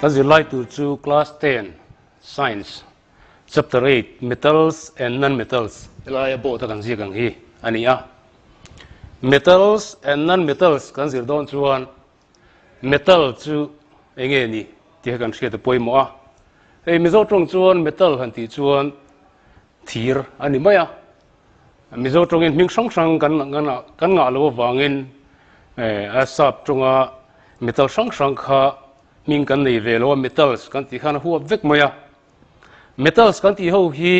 As you like to class 10 science chapter 8 metals and non-metals ilaya bo ta kan zigang hi ania metals and non-metals kan zir don chuan metal chu enge ni ti kan hriat poimo a ei mizo tong chuan metal han ti chuan thir ani maya mizo tong in ming sang sang kan nga lo wangin asap tunga metal sang sang kha ming kan nei velo metals kan ti khan huwa vek maya metals kan ti ho hi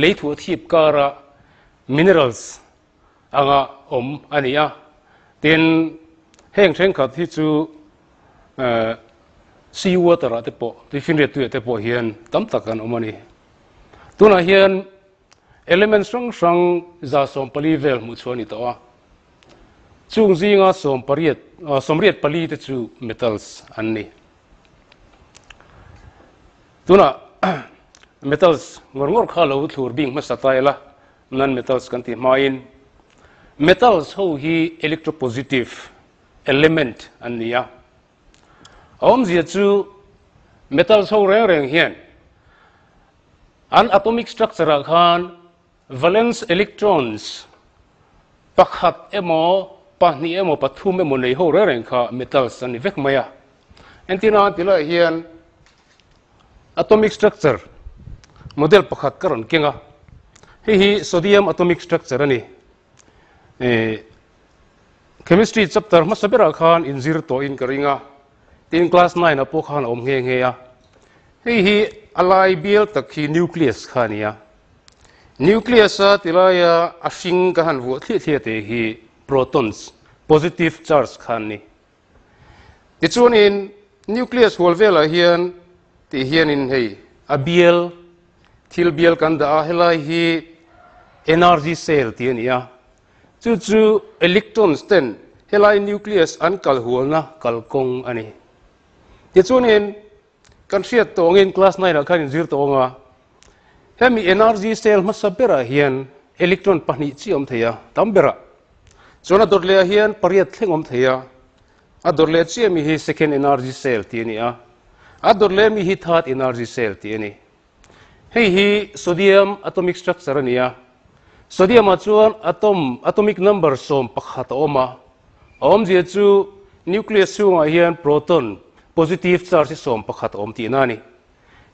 leithu thip kara minerals anga ania tin heng theng khat hi chu sea water ate po ti finre tu ate po hian tam takan omani tuna hian elements sang za som pali vel mu chuani to a chung zinga somriat pali te chu metals anni tuna metals ngor khalo thur bing ma sataila non metals kan ti main metals ho hi electropositive element annia zia chu metals ho reng hian an atomic structure khan valence electrons pakhat emo pahni emo pathum emo nei ho reng kha metals ani vek maya entina tila hian atomic structure model pakhat karon kenga hi sodium atomic structure ani chemistry chapter ma sabera khan inzir to in karinga tin class 9 apo khan nge ya hi alai bial takhi nucleus khania nucleus a tilaya ashing ka han vu thli te hi protons positive charge khani ti chun in nucleus hol vela hian ti hian in hei a bial thil bial kan da helai hi energy cell ti ania chu electrons ten helai nucleus an kal hulna kalkong ani ti chun in kan hriat tawng in class 9 a khan zir tawnga hemi energy cell ma sabera hian electron pahni chi om theya tambera chona dorle hian pariat thlengom theya a dorle chi mi hi second energy cell ti ania a dorle mi hi third energy cell ti ani hi sodium atomic structure ania sodium a chuan atomic number som pakhat oma zia chu nucleus chunga hian proton positive charge som pakhat ti nani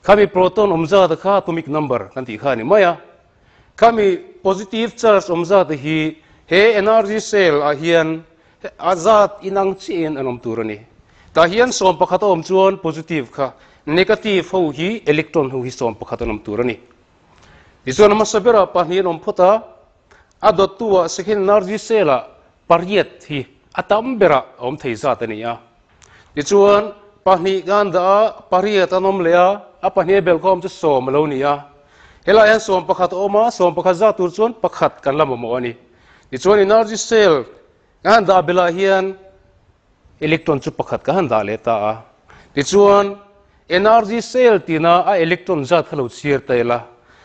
khami proton omza da kha atomic number kan ti khani maya khami positive charge omza da hi he energy cell a hian azat inang chin anom turani ta hian som pakhat chuan positive kha negative ho hi electron ho hi som pakhat anom turani isona masabera pahni nom phota adotua second energy cell a pariat hi atam bera om thei zat ania tichuan pahni ganda pariat anom lea apahni belkom chu som lo nia hela yan som pakhat oma som pakhat za tur chuan pakhat kan lam mo ani tichuan energy cell ganda bela hian electron chu pakhat ka handa leta a tichuan energy cell tina a electron zat khalo chir taila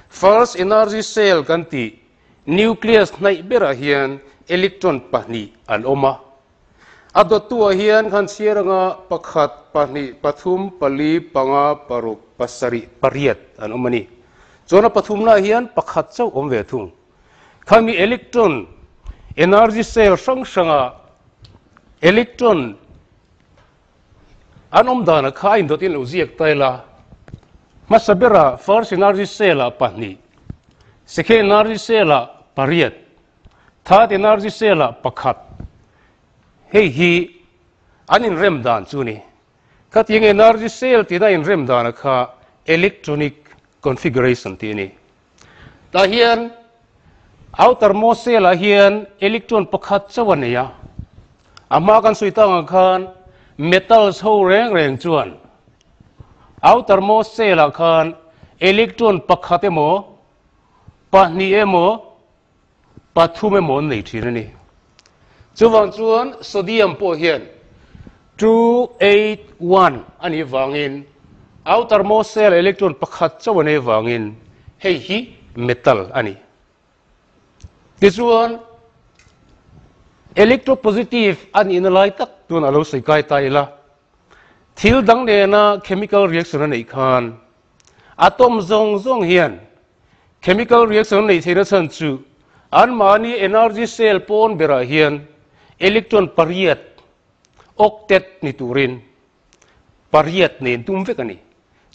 first energy cell kan ti nucleus nai bera hian electron pahni an oma adotua hian khan sieranga pakhat pahni pathum pali panga paruk pasari pariat an omani chona pathumna hian pakhat chau om ve thung khami electron energy cell sanga electron anom dana kha in dotin uziak taila masabera first energy cell a pahni second energy cell a pariat third energy cell a pakhat hi anin rem dan chuni khating energy cell ti da in rem dan kha electronic configuration ti ni ta hian outermost cell a hian electron pakhat chawania ama kan suitang khan metals ho reng chuan outermost cell a khan electron pakhat emo pahni emo pathum emo nei thirani chuwang chuan sodium po hian 281 ani wangin outermost cell electron pakhat chawane wangin hi metal ani tichuan electropositive an inalai tak tun alo sei kai taila thil dang ne na chemical reaction nei khan atom zong hian chemical reaction nei thena chan chu an mani energy cell pon bera hian electron pariat octet ni turin pariat nen tum vek ani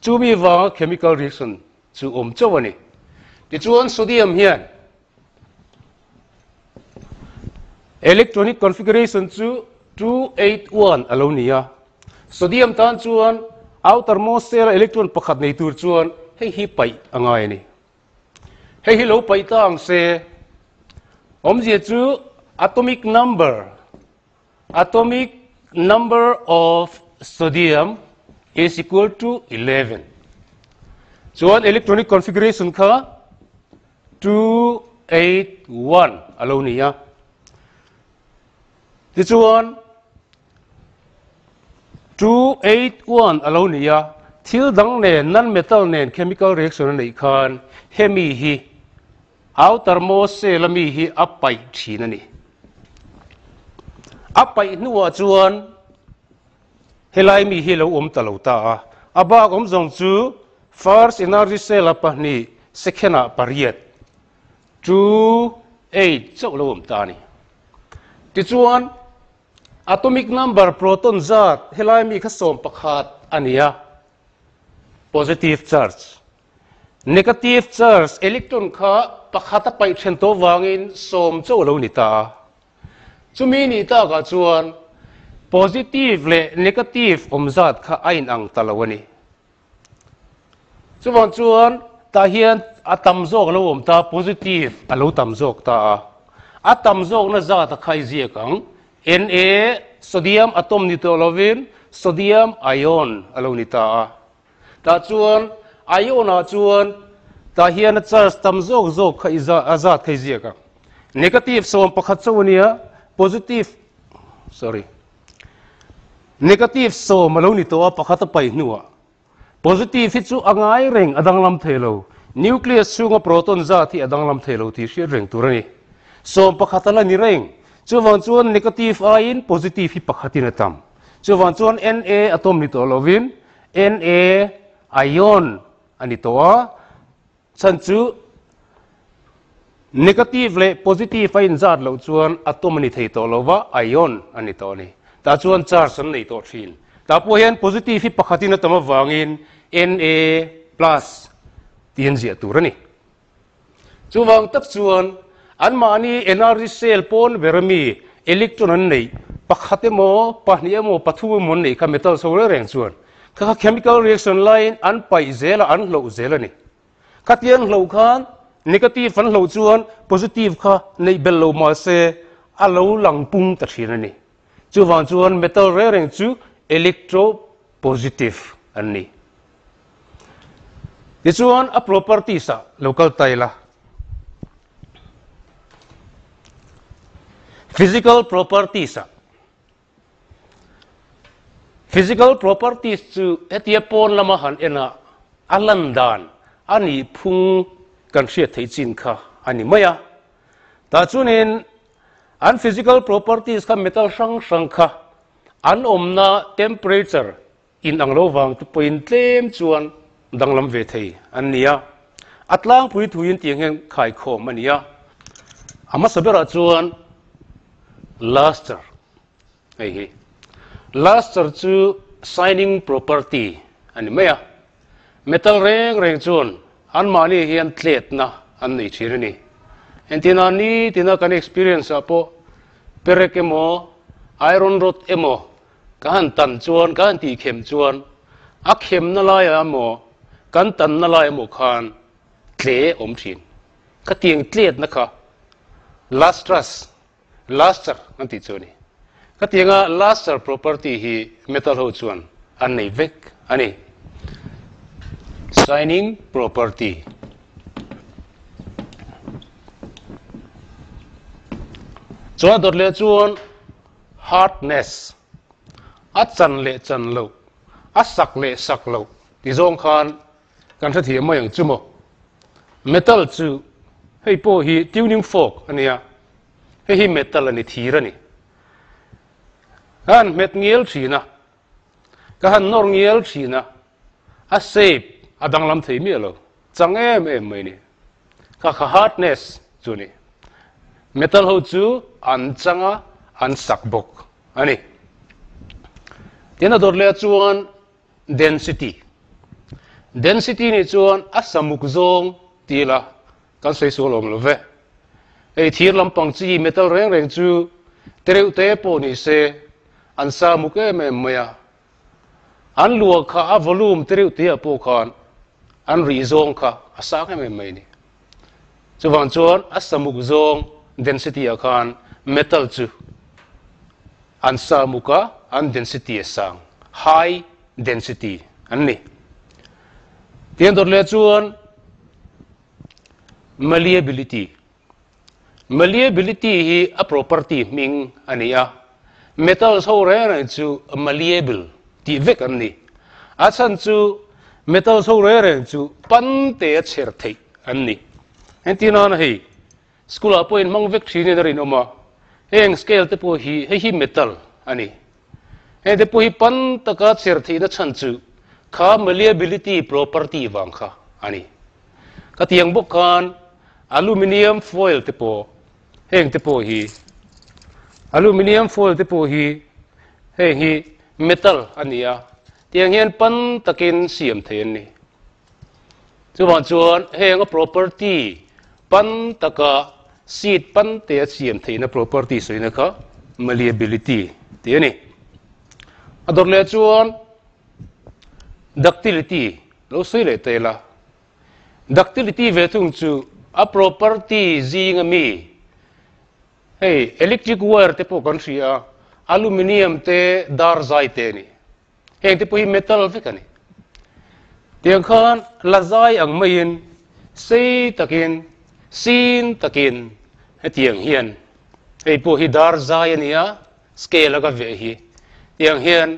chu mi wa chemical reaction chu chawani ti chuan sodium hian electronic configuration chu 281 alonia sodium tan chuan outermost cell electron pakhat nei tur chuan hei hi pai angai ni hei hi lo pai tang se omje chu atomic number of sodium is equal to 11 chuan electronic configuration kha 281 alonia ti chuan 281 alonia thil dang nen non metal nen chemical reaction nei khan hemi hi outermost cell mi hi apai thina ni apai nuwa chuan helai mi hi lo talo ta abak zong chu first energy cell apahni second a pariat 28 chau lo ta ni ti chuan atomic number proton zat helai mi kha som pakhat ania positive charge negative charge electron kha pakhata pai then to wangin som chau lo ni ta chumi ni ta ga chuan positive le negative zat kha ain ang talawani chuan ta hian atam zok lo ta positive alo tam zok ta atam zok na zat khai zia kang Na sodium atom ni to lovin sodium ion alo ni ta chuan ion chuan ta hian charge tam zok khai azat khai zia ka negative som pakhat chawnia negative som alo ni to pakhat pai nuwa positive hi chu angai reng adang lam thelo nucleus chunga proton za thi adang lam thelo thi hri reng turani som pakhatala ni reng chuwan chuan negative ain positive hi pakhatin atam chuwan chuan Na atom ni to lovin Na ion ani to chan chu negative le positive ain zat lo chuan atom ni thei to lova ion ani to ni ta chuan charge an nei to thin ta po hian positive hi pakhatin atam awangin Na plus tien zia turani chuwang tak chuan an mani energy cell pon verami electron an nei pakhate mo pahnia mo pathu mo nei kha metal solar reng chuan kha chemical reaction line an pai zela an lo zela ni khatian lo khan negative an lo chuan positive kha nei bel lo ma se alo lang pung ta thina ni chuwang chuan metal reng chu electro positive an ni ti chuan a properties a local taila physical properties chu etia pon lama han ena alandan ani phung kan hria thei chin kha ani maya ta chunin an physical properties kha metal sang kha an omna temperature in anglo wang tu point tlem chuan danglam ve thei ania atlang pui thuin tiang hen khai khom ania ama sabera chuan luster luster chu shining property ani maya metal reng chuan an mani hian tlet na an nei thirani entina ni tina kan experience apo perek emo iron rod emo kan tan chuan kan ti khem chuan a khem na lai amo kan tan na lai emo khan tle om thin ka tiang tlet na kha luster anti chuni ka tianga luster property hi metal ho chuan an nei vek ani shining property chuan dot le chuan hardness a chan lo a sak lo ti zong khan kan tha thi ma yang chumo metal chu hei po hi tuning fork ania hei metal ani thirani han met ngel thina ka han nor ngial thina a shape adang lam thei mi lo chang em mai ni ka hardness chu ni metal ho chu an changa an sak bok ani tena dor le chuan density ni chuan a samuk zong tila kan sei so lom lo ve ei thir lampang chi metal reng reng chu tereu te po ni se an sa muk em maya an luak kha a volume tereu te po khan an ri zong kha a sa em mai ni chuwang chuan a samuk zong density a khan metal chu an sa muka an density sang high density an ni tian dor le chuan malleability hi a property ming ania metal so re chu malleable ti vek an ni a chan chu metal so re chu pan te cher thei an ni en tinan hei school a point mang vek thine rin oma eng scale te po hi metal ani e te po hi pan taka cher thei na chan chu kha malleability property wang kha ani ka tiang bok kan aluminium foil te po heng te po hi aluminium foil te po hi heng hi metal ania tiang hian pan takin siam thein ni chuwan chuan heng a property pan taka seat pan te siam theina property soina kha malleability te ni ador le chuan ductility lo sei le te la ductility ve thung chu a property zinga mi hey electric wire te po kan ria aluminium te dar zai te ni heng te po hi metal ve kani tiang khan la zai ang main sei takin sin takin hetiang hian ei po hi dar zai ania scale ga ve hi tiang hian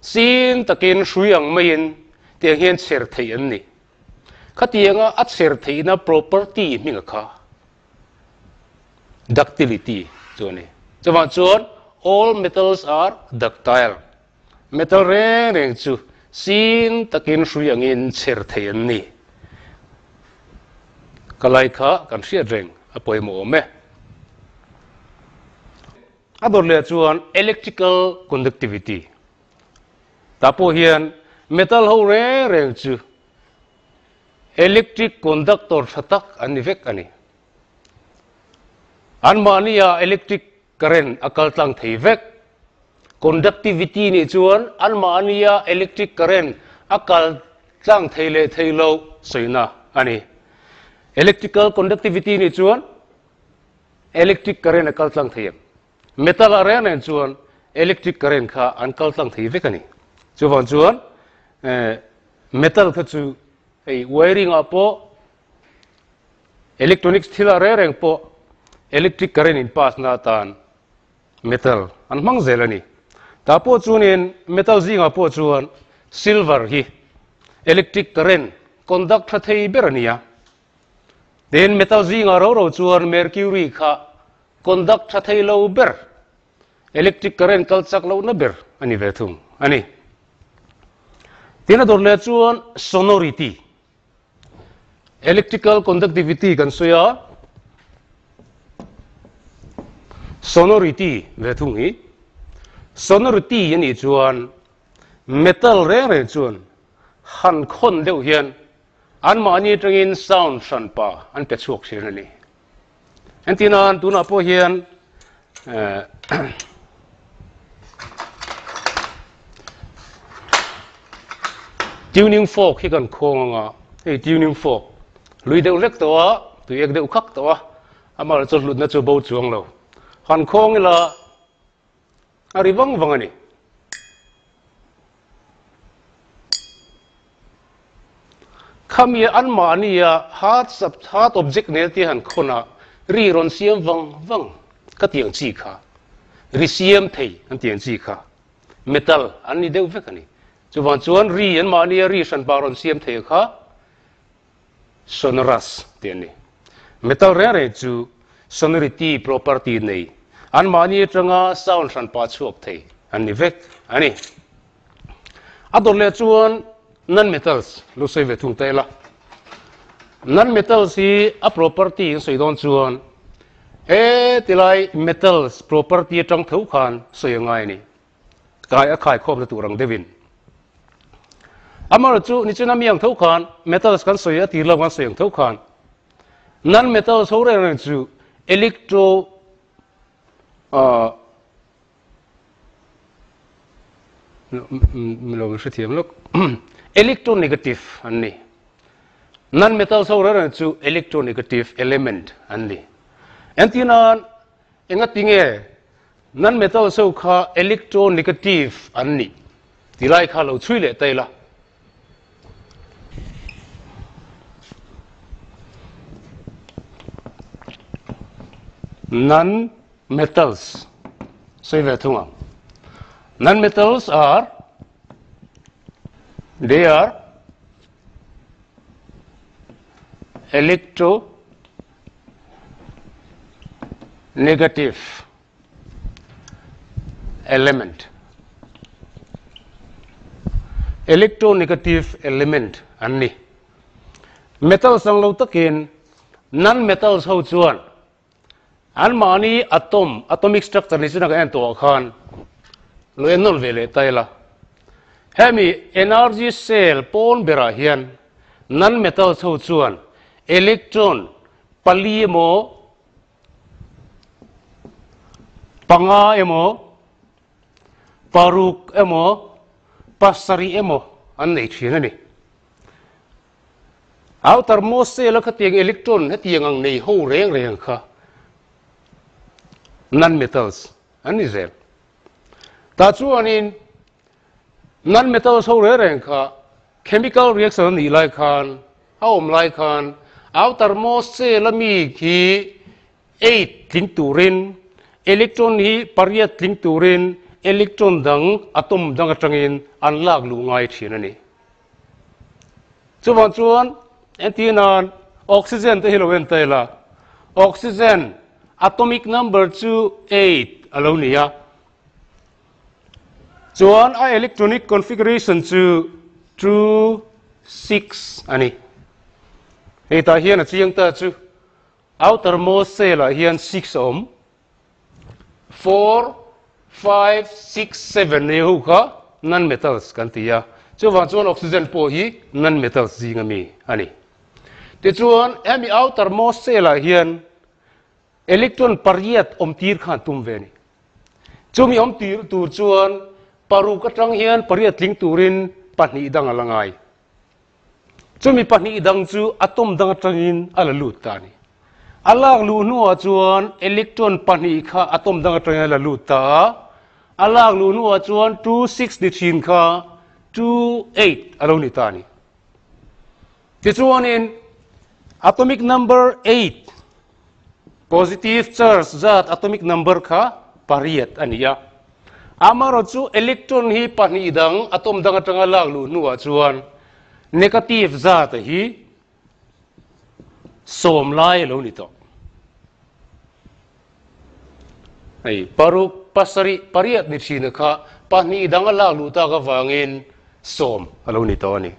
sin takin shruyang main tiang hian cher thei an ni khatianga a cher thei na property minga kha ductility chone chawa chon all metals are ductile metal reng chu sin takin shruyang in cher thei an ni kalai kha kan sia reng apoi mo me ador le chuan electrical conductivity tapo hian metal ho reng chu electric conductor thatak ani vek ani anmania electric current akal tlang thei vek conductivity ni chuan anmania electric current akal tlang thei le thei lo soina ani electrical conductivity ni chuan electric current akal tlang thei metal aren en chuan electric current kha an kal tlang thei vek ani chuwan chuan metal kha chu ei wiring apo electronics thila reng po electric current in pass na tan metal an mang zelani ta po chunin metal zinga po chuan silver hi electric current conduct tha thei berania den metal zinga ro chuan mercury kha conduct tha thei lo ber electric current kal chak lo na ber ani ve thum ani tina dor le chuan sonority electrical conductivity kan soya sonority ve thung hi sonority yani chuan metal re chuan han khon deuh hian an mani tangin sound san pa an pe chuak sin ani antinan tuna po hian tuning fork hi kan khonga ei tuning fork lui deuh lek towa tu ek deuh khak towa amal chu lut na chu bo chuang lo han khong la ari wang wang ani khamia an mania hat object ne ti han khona ri ron siam wang ka tiang chi kha ri siam thei an tiang chi kha metal an ni deuh vek ani chuwan chuan ri an mania ri san baron siam thei kha sonorous tiani metal re chu sonority property nei an mani tanga sound san pa chuak thei ani vek ani ador le chuan non metals lu sei ve thung te la non metals hi a property sei don chuan tilai metals property tang thau khan sei ngai ni kai a khai khom tu rang devin amar chu ni chuna miang thau khan metals kan sei a ti lo kan sei thau khan non metals ho re chu electro lo se thiam lok electronegative anni non metal so ra chu electronegative element anni antinan enga tinge non metal so kha electronegative anni tilai kha lo chui le taila non metals say ve thunga non metals are electronegative element anni metal sang lo takin non metals ho chuan an mani atomic structure ni chuna ka en to khan lo enol vele taila hemi energy cell pon bera hian non metal so chuan electron pali emo panga emo paruk emo pasari emo an nei thina ni outer most cell ka tiang electron he tiang ang nei ho reng kha non metals an ni zel ta chuanin non metals ho reng kha chemical reaction ni lai khan haum lai khan outermost cell mi khi 8 tling turin electron hi pariat tling turin electron dang atom dang atangin an lak lu ngai thina ni chuan antinan oxygen te hilowen taila oxygen atomic number 8 alonia chuan a electronic configuration 2 6 ani eta hian a chiang ta chu outermost cell a hian 6 ohm 4 5 6 7 ne hu kha non metals kan tia chuan oxygen po hi non metals jinga mi ani te chuan emi outermost cell a hian electron pariat om tir khan tum ve ni chumi om tir tur chuan paru ka tang hian pariat ling turin pahni dang alangai chumi pahni dang chu atom dang atangin ala lut ta ni alak lu nuwa chuan electron pahni kha atom dang atangin ala lut ta alak lu nuwa chuan 2 6 ni thin kha 2 8 alo ni ta ni ti chuan in atomic number 8 positive charge zat atomic number kha pariat ania amaro chu electron hi pahni dang atom dang atanga lak lu nuwa chuan negative zat hi som lai lo ni to ai paruk pasari pariat ni thina kha pahni dang lak lu ta ka wangin som alo ni to ni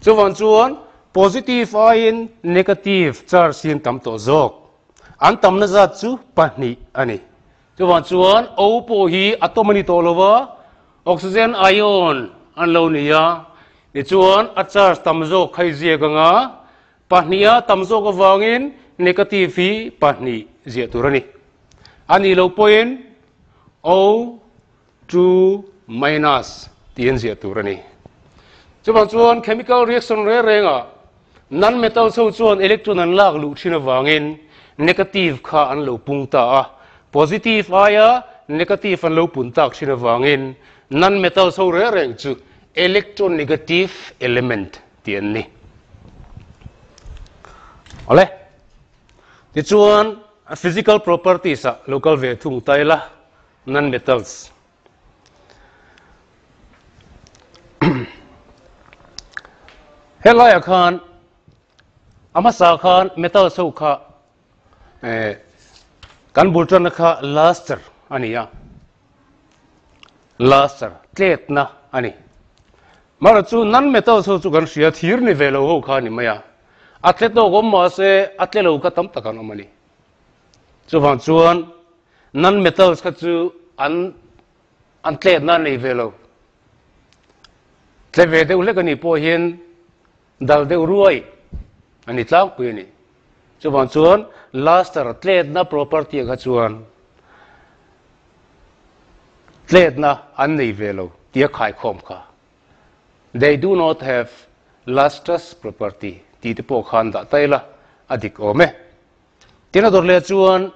chuan positive ion negative charge sin tam to zok an tam na zat chu pahni ani chuan o po hi atom ani to lova oxygen ion an lo nia ni chuan a charge tam zo khai zia ganga pahnia tam zo ka wangin negative hi pahni zia turani ani lo point o 2 minus tien zia turani chuan chemical reaction renga non metal so chuan electron an lak lu thina wangin negative kha an lo pungta a positive aya negative an lo puntak thina wangin non metal so reng chu electronegative element tian ni ole ti chuan physical properties a local ve thung taila non metals helaya khan amasa khan metal so kha kan bultan kha luster ania luster tlet na ani mà là chú non metal số chú gần xia thiir ni về lâu khá ni mày à atlet đâu gom mà se atlet lâu cái tấm tắc anh mà ni chú vang chuan non metal cái chú an atlet nan ni về lâu thế về đâu lấy cái ni po hiền dal đâu ruồi anh đi tlang quỳ ni chú vang chuan last atlet na property cái chuan atlet na an ni về lâu tiếc khai khom khá they do not have lustrous property ti te po khan da taila adik ome tina dor le chuan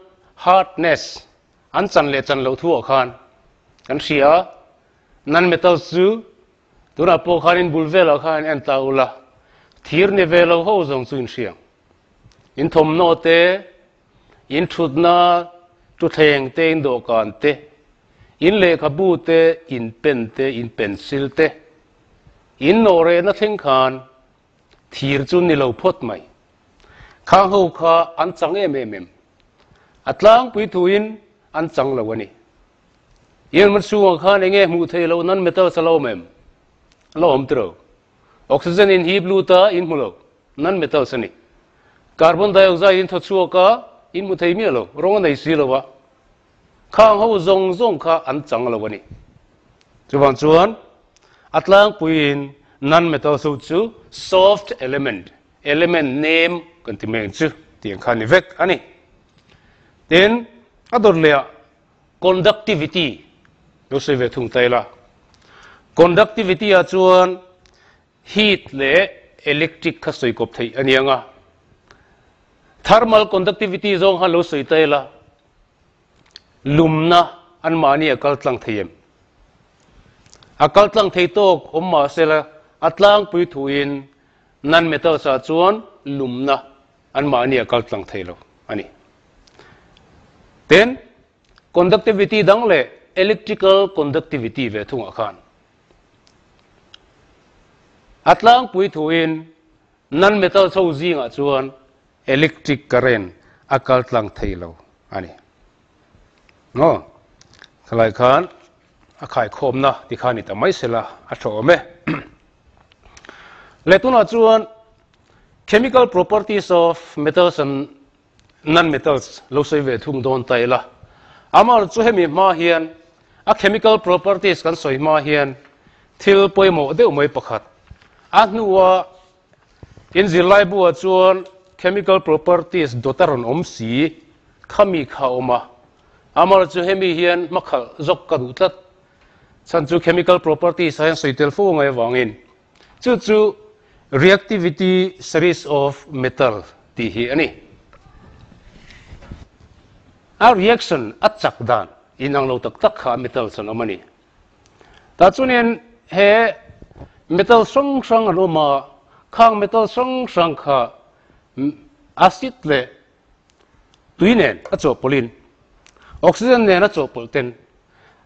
hardness an chan le chan lo thu khan kan sia non metal chu tuna po khan in bulvel khan en taula thir ne velo ho zong chuin siang in thom no te in thutna tu theng te in do kan te in le khabu te in pen te in pencil te in nore na thing khan thir chun ni lo phot mai khang ho kha an chang em atlang pui thuin an chang lo ani yen man su khan enge mu thei lo nan metal salo mem lo om tro oxygen in hi blue ta in mulo nan metal sani carbon dioxide in thochu ka in mu thei mi lo rong nei si lo wa khang ho zong zong kha an chang lo ani chuan chuan atlang puin non metal so chu soft element name contamin chu tiang khan ni vek ani then ador le conductivity lo se ve thung taila conductivity a chuan heat le electric kha soi kop thei anianga thermal conductivity zong ha lo soi taila lumna an mani akal tlang theim akal tlang thei tok omma sela atlang pui thuin non metal sa chuan lumna an mani akal tlang thei lo ani then conductivity dang le electrical conductivity ve thung akhan atlang pui thuin non metal so zinga chuan electric current akal tlang thei lo ani no khalai khan akhai khom na ti khani ta mai sela a tho me letuna chuan chemical properties of metals and non metals lo sei ve thung don taila amar chu hemi ma hian a chemical properties kan soi ma hian thil poimo deuh mai pakhat a hnuwa in zilai bu chuan chemical properties dotaron om si khami kha oma amar chu hemi hian makhal zok ka du tlat chan chu chemical properties science soitel fu ngai wangin chu reactivity series of metal ti hi ani a reaction achak dan inang lo tak tak kha metal san amani ta chunin he metal song sang aroma khang metal song sang kha acid le tuinen a chopolin oxygen ne na chopolten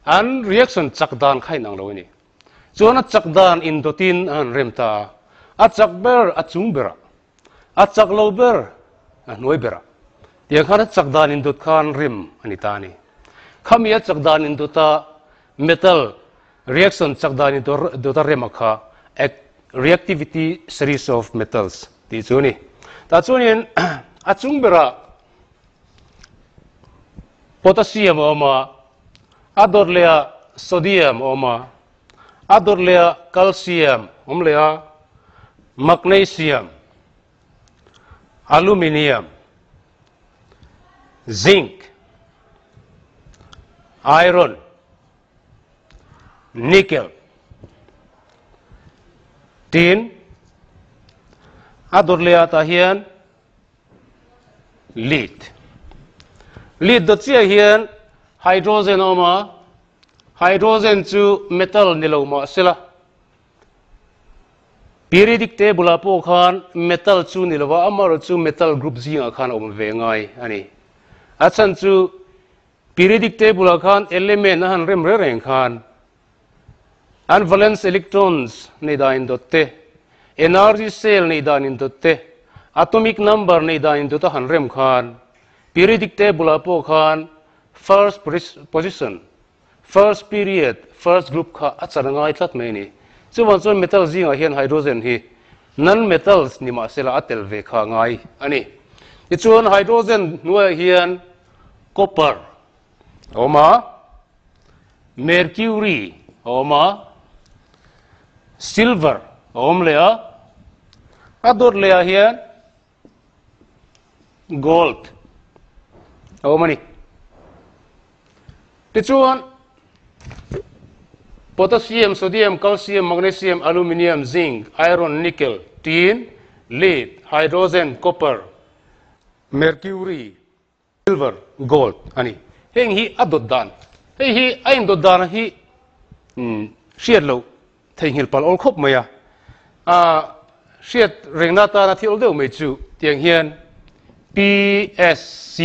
an reaction chakdan khai nang lo ni chona chakdan indotin an remta a chakber a chungbera a chaklober a noibera tiang khana chakdan indot khan rim anitani khamia chakdan indota metal reaction chakdan indota remakha reactivity series of metals ti chuni ta chunin a chungbera potassium oma adorlea sodium oma adorlea calcium omlea magnesium aluminium zinc iron nickel tin adorlea tahian lead do chia hian hydrogen oma hydrogen chu metal niloma sila periodic table apo khan metal chu nilowa amaro chu metal group zinga khan om ve ngai ani achan chu periodic table khan element han rem reng khan an valence electrons nei da in dotte energy cell nei da in dotte atomic number nei da in dotta han rem khan periodic table apo khan first position first period first group kha achanangai tlat mai ni chu wan chuan metal zinga hian hydrogen hi non metals ni ma sela atel ve kha ngai ani ti chuan hydrogen nuai hian copper oma mercury oma silver om lea ador lea hian gold omani ti chuan potassium, sodium, calcium, magnesium, aluminium, zinc, iron, nickel, tin, lead, hydrogen, copper, mercury, silver, gold. Ani. Heng hi adot dan. Hei hi ain dot dan hi siat lo thei hil pal ol khop maya. Siat rengna ta na thi ol deu mai chu tiang hian PSC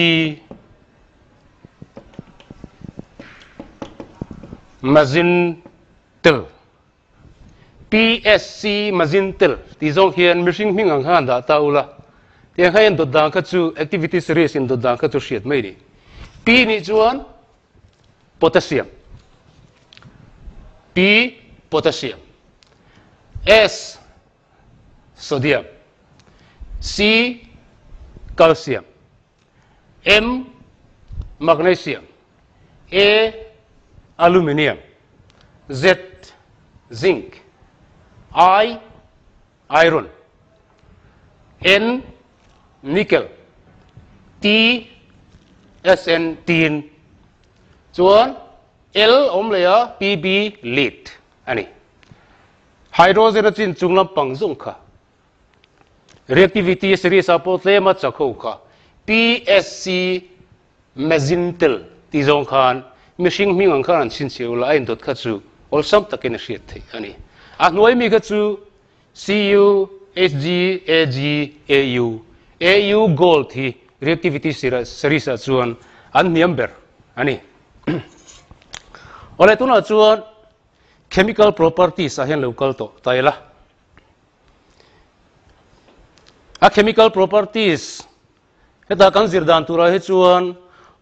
mazin tel PSC mazin tel ti zong hian mishing hming ang han da taula tiang hain dot dang kha chu activity series in dot dang kha chu hriat mai ni P ni chuan potassium P potassium S sodium C calcium M magnesium A aluminium Z zinc I iron N nickel T SN tin chuan L om lea PB lead ani hydrogen chin chunglam pangjung kha reactivity series apo tlema chakho kha PSC mezintel ti zong khan mishing hming khan chin cheula ain dot kha chu ol sam takin hriat thei ani a hnuai mi kha chu Cu Hg Ag Au gold hi reactivity series a chuan an niamber ani ole tuna chuan chemical properties a hian local to taila a chemical properties heta kan zirdan tura he chuan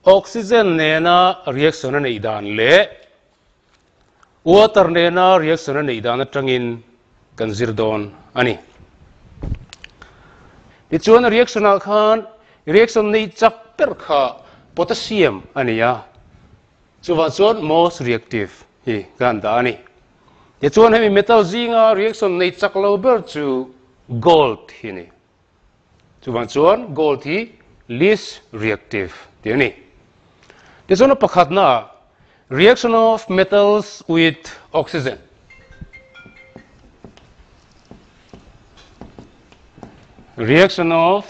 oxygen nena reaction nei dan le water nena reaction nei dan atangin kan zirdon ani ti chuan reaction a khan reaction nei chak per kha potassium ania chuwa chuan most reactive hi kan da ani ti chuan hemi metal zinga reaction nei chak lo ber chu gold hi ni chuwa chuan gold hi least reactive ti ani ti chuan pakhat na reaction of metals with oxygen reaction of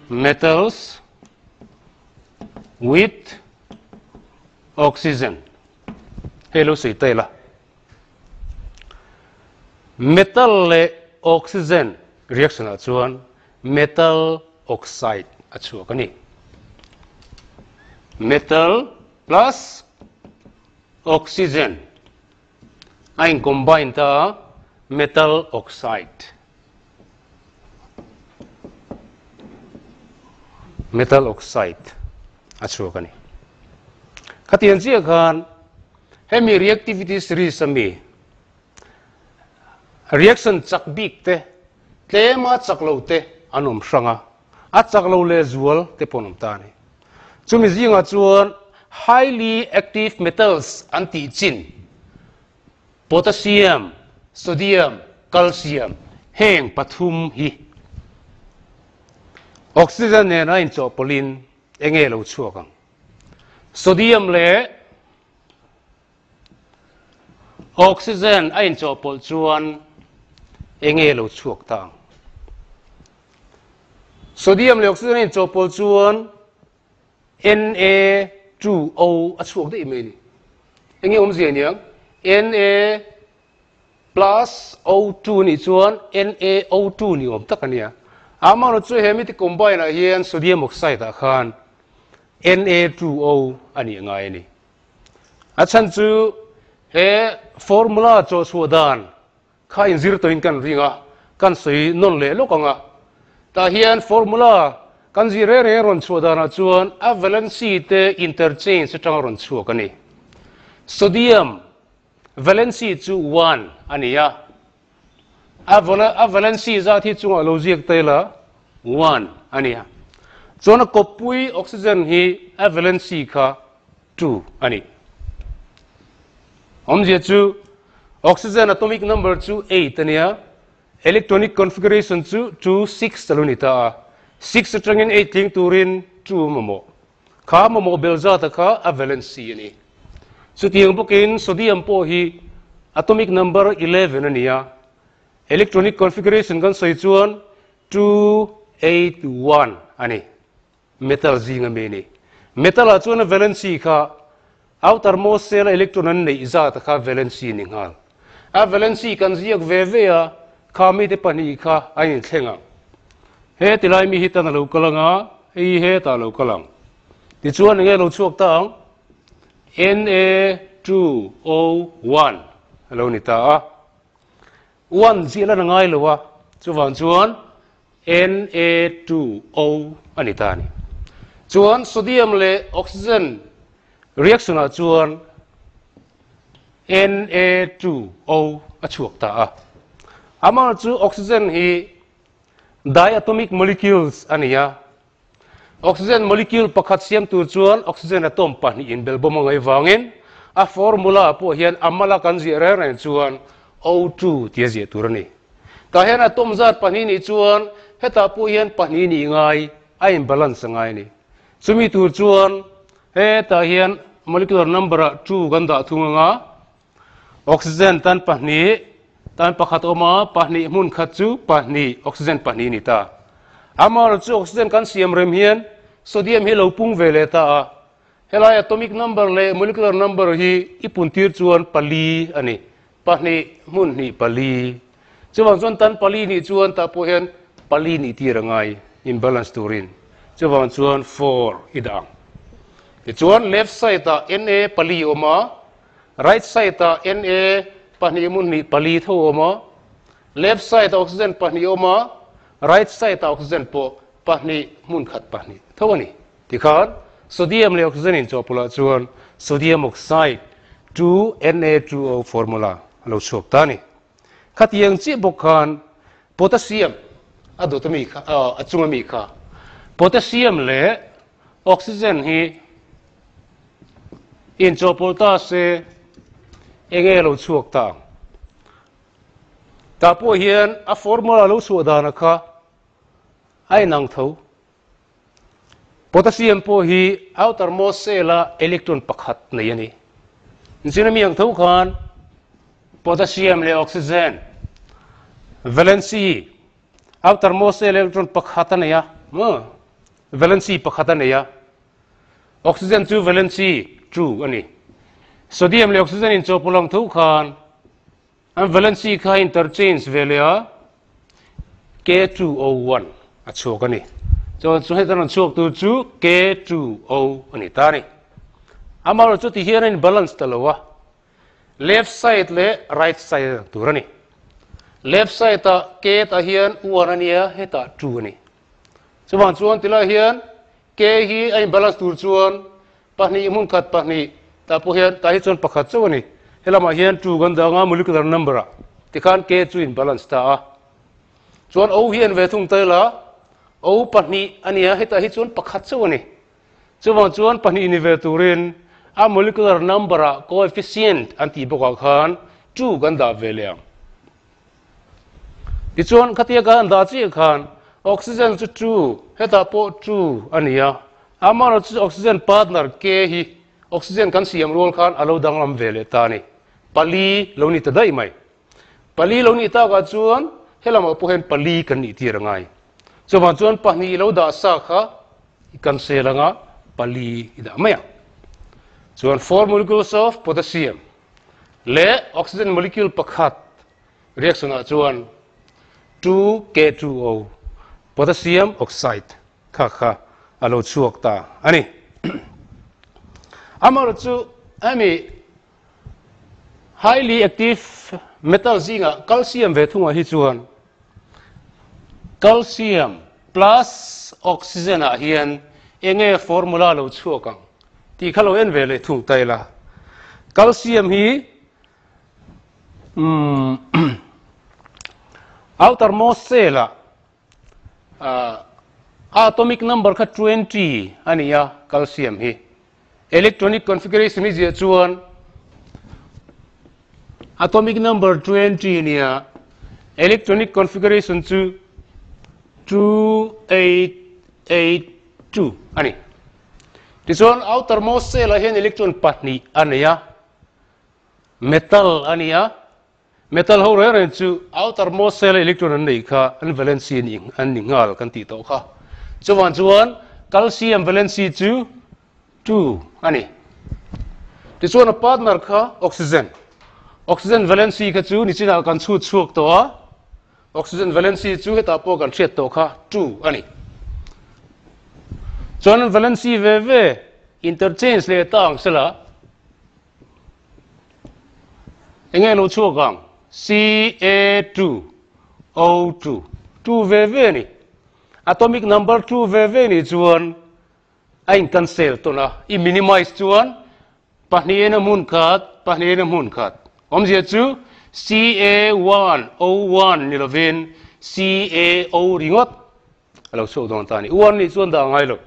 metals with oxygen hello sei taila metal le oxygen reaction a chuan metal oxide a chu kani metal plus oxygen ain combine ta metal oxide metal oxide a chu kani khatian chi khan hemi reactivity series ami reaction chak bik te tlema chaklo te anum sanga a chaklo le zual te ponum ta ni chumi zinga chuan highly active metals anti chin potassium sodium calcium heng pathum hi oxygen ne na in chopolin enge lo chuakang sodium le oxygen a in chopol chuan enge lo chuak tang sodium le oxygen in chopol chuan Na2O a chuak de email enge zia niang Na plus O2 ni chuan NaO2 ni takania amano chu hemi ti combine a hian sodium oxide a khan Na2O ani ngai ni achan chu he formula cho chuadan kha in zir to in kan ringa kan soi non le lokanga ta hian formula kan zire re ron chuadana chuan a valency te interchange atang ron chuak ani sodium valency chu 1 ania a valency za thi chunga logic tela 1 ania chona kopui oxygen hi a valency kha 2 ani omje chu oxygen atomic number chu 8 ania electronic configuration chu 26 talunita 6 trangin 8 thing turin 2 momo kha momo belza ta kha a valency ani so tiang bukin sodium po hi atomic number 11 ania electronic configuration kan sai chuan 281 ani metal zinga me ni metal a chuan valency kha outermost cell electron an nei za ta kha valency ni ngal a valency kan ziak ve ve a kha mi te pani kha ai thlenga he tilai mi hi tan lo kalanga he ta lo kalang ti chuan nge lo chuak tang Na2O1 hello ni ta a 1 zila na ngai lo wa chuan chuan Na2O ani ta ni chuan sodium le oxygen reaction a chuan Na2O a chuak ta a ama chu oxygen hi diatomic molecules ania oxygen molecule pakhat siam tu chuan oxygen atom pani in belbom ngai wangin a formula po hian amala kan ji re ren chuan O2 tia je turani ta hian atom zat pani ni chuan heta po hian pani ni ngai a imbalance ngai ni chumi tur chuan he ta hian molecular number 2 ganda thunga oxygen tan pani tan pakhat oma pani mun khat chu pani oxygen pani ni ta amar chu oxygen kan siam rem hian sodium hi lo pung vele ta helai atomic number le molecular number hi ipun tir chuan pali ani pani mun ni pali chuan chuan tan pali ni chuan ta po hian pali ni tirangai imbalance turin chuan chuan 4 idang ti chuan left side ta Na pali oma right side ta Na pani mun ni pali tho oma left side oxygen pani oma right side oxygen po pani mun khat pani tho ani ti khan sodium le oxygen in chopula chuan sodium oxide 2Na2O formula lo chok ta ni khatiang chi bokhan potassium adotomi kha achungami kha potassium le oxygen hi in chopulta se enge lo chuak ta po hian a formula lo su dana kha ai nang tho potassium po hi outermost cell electron pakhat nei ani jinami ang tho khan potassium le oxygen valency outermost cell electron pakhat ania valency pakhat ania oxygen chu valency true ani sodium le oxygen in chopulang thu khan an valency kha interchange velea K2O1 achok ani so hetan chok tu chu K2O ani ta ni amar chu ti hian in balance talowa left side le right side turani left side ta K ta hian 1 ania heta 2 ani chuan chuan tila hian K hi ai balance tur chuan pahni mun khat pahni ta po hian ta hi chuan pakhat chu ani helama hian 2 ganda nga molecular number ti khan K chu in balance ta a chuan O hian ve thung tela O pahni ania heta hi chuan pakhat chu ani chuan pahni ni ve turin a molecular number coefficient anti boka khan 2 ganda veliang ti chuan khatia ka anda chi khan oxygen chu 2 heta po 2 ania amar chu oxygen partner K hi oxygen kan siam rol khan alo danglam vele ta ni pali lo ni ta dai mai pali lo ni ta ka chuan helama po hen pali kan ni tirangai chuan pahni lo da sa kha kan selanga pali ida maya chuan 4 molecules of potassium le oxygen molecule pakhat reaction a chuan 2K2O potassium oxide kha alo chuak ta ani amar chu ami highly active metal zinga calcium ve thunga hi chuan calcium plus oxygen a hian enge formula lo chuakang ti khalo en vele thung taila calcium hi outermost cell atomic number kha 20 ania calcium hi electronic configuration is chuan atomic number 20 nia electronic configuration chu 2882 ani tison outermost cell hian electron pahnih ania metal ania metal ho re chu outermost cell electron an nei kha an valency an ningal kan ti to kha chuan calcium valency chu 2 ani tison a partner kha oxygen valency kha chu ni china kan chuak to a oxygen valency chu heta po kan thiat to kha 2 ani chuan valency ve interchange le tang sela engel lo chuakang Ca2O2 2 ve ni atomic number 2 ve ni chuan ain cancel to na I minimize chuan pahni na mun khat omzia chu Ca1O1 ni lovin CaO ringot alo so don tani one ni chuan da ngai lo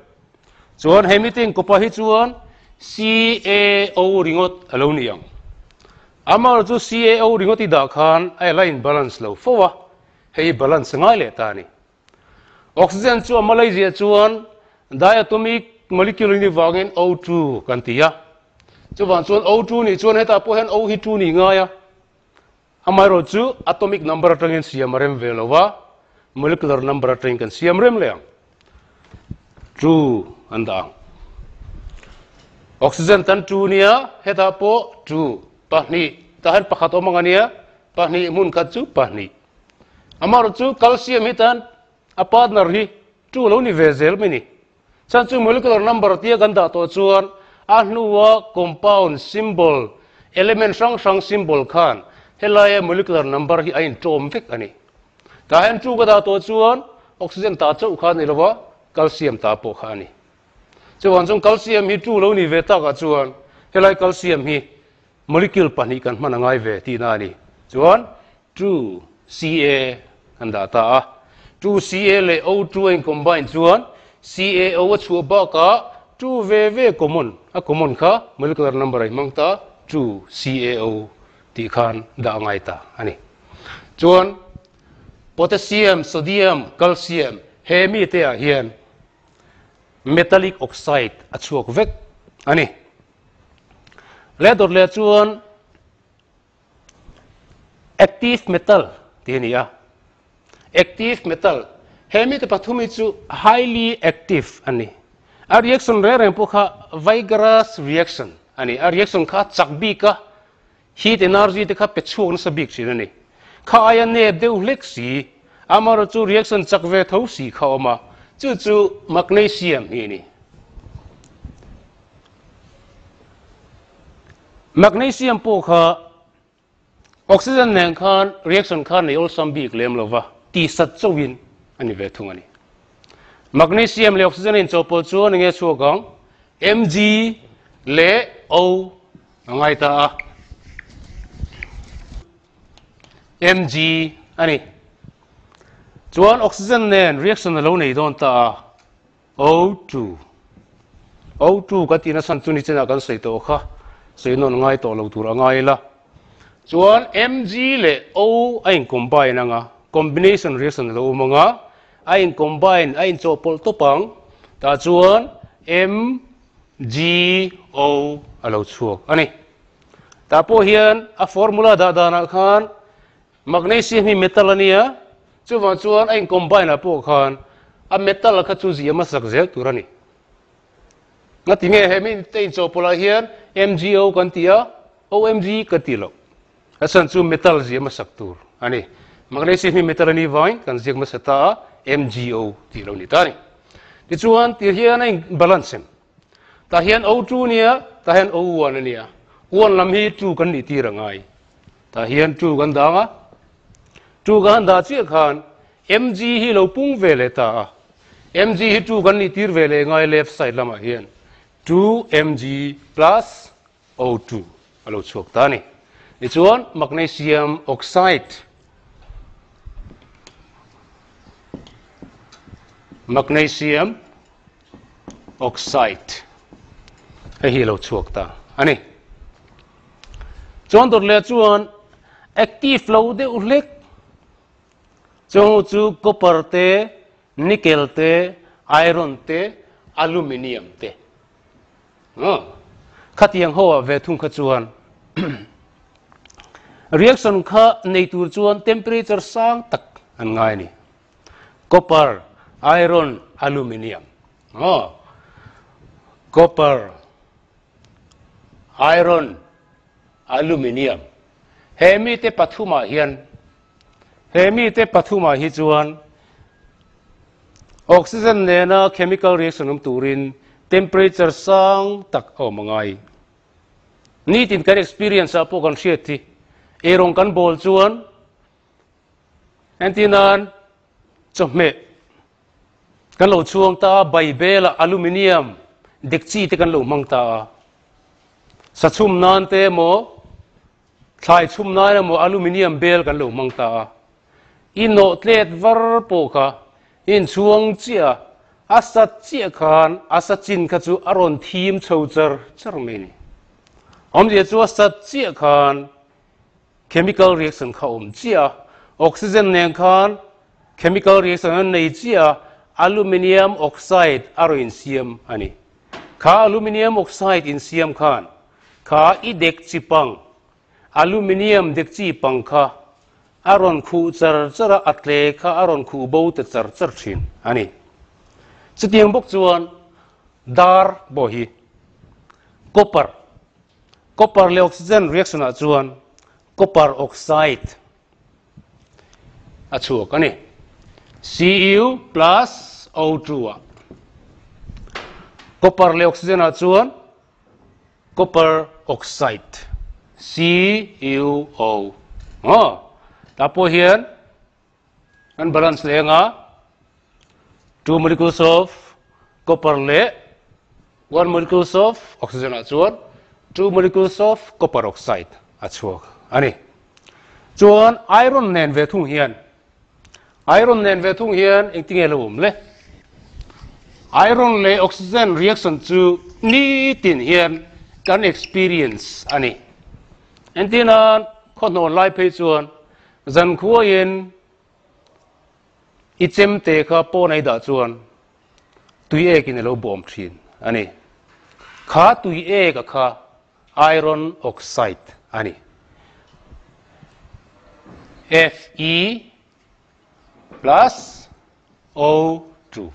chuan hemiting ko pa hi chuan CaO ringot alo ni yang amar chu CaO ringoti da khan ai line balance lo fowa hei balance ngai le tani oxygen chu amalai zia chuan diatomic molecule ni wangin O2 kan tia chuan O2 ni chuan heta po hen O hi 2 ni nga ya amaro chu atomic number atangin siam rem velowa molecular number atang kan siam rem le 2 anda oxygen tan 2 nia heta po 2 pahni tahan pakhat omangania pahni mun khat chu pahni amaro chu calcium hitan a partner hi 2 lo ni vezel mini chan chu molecular number tia ganda to chuan a hnuwa compound symbol element sang symbol khan helaya molecular number hi ain tom vek ani tahan chu gada to chuan oxygen ta chau khan ni lowa calcium ta po khani chuan chung calcium hi 2 lo ni ve ta ka chuan helai calcium hi molecule pahnih kan hman angai ve ti na ni chuan 2Ca kan da ta 2Ca le O2 in combine chuan CaO a chu ba ka 2 ve common kha molecular number ai mangta 2CaO ti khan da ngai ta ani chuan potassium sodium calcium hemi te a hian metallic oxide a chuak vek ani le dor le chuan active metal tinia active metal hemi te pathumi chu highly active ani a reaction re pokha vigorous reaction ani a reaction kha chakbi ka heat energy te kha pechuang sa bik sin ani kha aya ne deu lexi amaro chu reaction chakve tho si kha oma chu magnesium ni magnesium pokha oxygen nen khan reaction khan nei ol sambik lem lova ti sat chowin ani ve thung ani magnesium le oxygen in chopol chu ani nge chuakang Mg le O ngai ta Mg ani chuan oxygen nen reaction lo nei don ta O2 ka tina san chu ni chena kan sei to kha sei non ngai to lo tur angai la chuan Mg le O ain combine anga combination reaction lo manga ain combine ain chopol topang ta chuan MgO alo chuak ani ta po hian a formula da na khan magnesium hi metal ania chuan ain combine a po khan a metal kha chu zi ama sak zel turani ngati nge hemin tein chopola hian MgO kan tia OMg ka tilo asan chu metal zi ama sak tur ani magnesium hi metal ani vain kan zik ma sata MgO ti lo ni tani ti chuan ti hian ain balance ta hian O2 nia ta hian O1 ania one lam hi 2 kan ni ti rangai ta hian 2 kan danga 2 kan da chi khan Mg hi lo pung vele ta Mg hi 2 kan ni tir vele ngai left side lama hian 2Mg plus O2 alo chuak ta ni ni chuan magnesium oxide hei hi lo chuak ta ani chuan dor le chuan active lo de ulek chu copper te nickel te iron te aluminium te khatiang ho ve thung kha chuan reaction kha nei tur chuan temperature sang tak an ngai ni copper iron aluminium copper iron aluminium hemi te pathuma hi chuan oxygen ne na chemical reaction turin temperature sang tak mangai ni tin kan experience apo kan hriat thi erong kan bol chuan antinan chome kan lo chuang ta bai bela aluminium dekchi te kan lo mang ta sa chum nan te mo thlai chum nan mo aluminium bel kan lo mang ta in no tlet var po kha in chuang chia asat chia khan asachin kha chu aron thim chouchar charme ni om je chu asat chia khan chemical reaction kha chia oxygen ne khan chemical reaction nei chia aluminium oxide aroin siam ani kha aluminium oxide in siam khan kha i dek chipang aluminium dek chi pang kha aron khu char chara atle kha aron khu bo te char char thin ani chutiang bok chuan dar bo hi copper le oxygen reaction a chuan copper oxide a chuak ani Cu plus O2 copper le oxygen a chuan copper oxide CuO tapo hian an balance lenga 2 molecules of copper le 1 molecules of oxygen a chuan 2 molecules of copper oxide a chuak ani chuan iron nen ve thung hian engting elum le iron le oxygen reaction chu ni tin hian kan experience ani entina khono lai phei chuan zan khuain ichem te kha po nei da chuan tui e kin lo bom thin ani kha tui e ka kha iron oxide ani Fe plus O2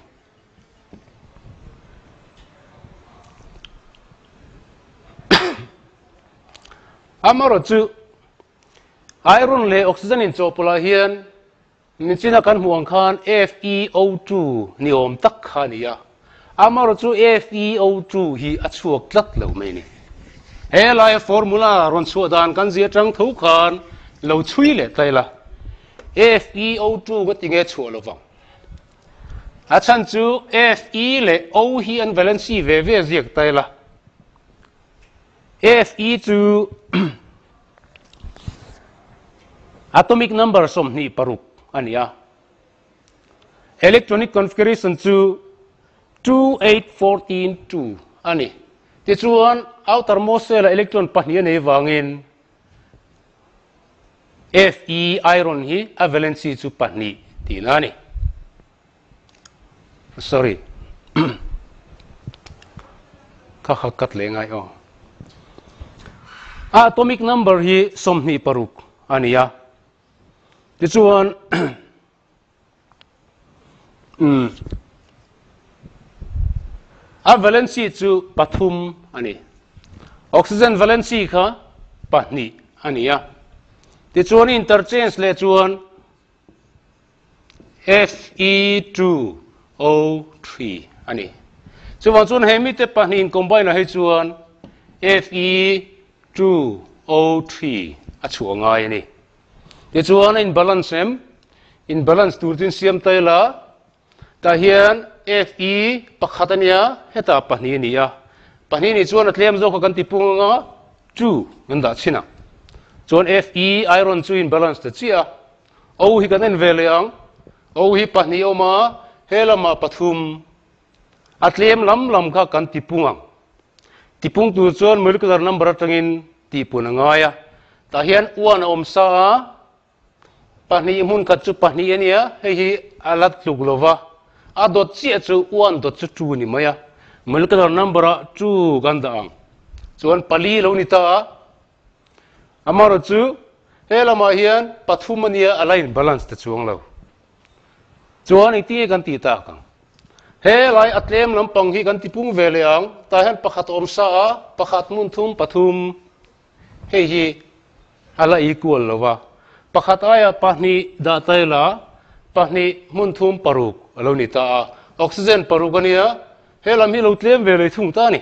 amaro chu iron le oxygen in chopula hian nichina kan huang khan FeO2 ni om tak khania amaro chu FeO2 hi achuak tlat lo mai ni he lai formula ron chu dan kan zia tang tho khan lo chui le taila FeO2 ga tinge chu lo wang achan chu Fe le O hi an valency ve ve ziak taila Fe chu atomic number som ni paruk ania electronic configuration chu 28142 ani ti chuan outermost cell electron pahnia nei wangin Fe iron hi a valency chu pahni ti nani sorry kha kat le ngai o atomic number hi som ni paruk ania ti chuan a valency chu pathum ani oxygen valency kha pahni ania ti chuan interchange le chuan Fe2O3 ani chuan chuan hemi te pahni in combine hai chuan Fe2O3 a chuangai ani ti chuan in balance turtin siam taila ta hian Fe pakhatania heta pahni nia pahni ni chuan atlem zo ka kan ti punga 2 nganda china chuan Fe iron chu in balance te chia o hi kan en ve leang o hi pahni oma helama pathum atlem lam kha kan tipungang tipung tu chuan molecular number atangin tipun angaya ta hian uan om sa pahni mun khat chu pahni ania hei hi alat luglova a dot chia chu uan dot chu tu ni maya molecular number chu ganda ang chuan pali lo ni ta amaro chu helama hian pathumania align balance te chuang lo chuan iti kan ti ta kang helai atlem lampang hi kan tipung ve leang ta hian pakhat om sa pakhat mun thum pathum hei hi ala equal lova pakhat aya pahni da taila pahni mun thum paruk alo ni ta oxygen parukania helam hi lo tlem ve le thung ta ni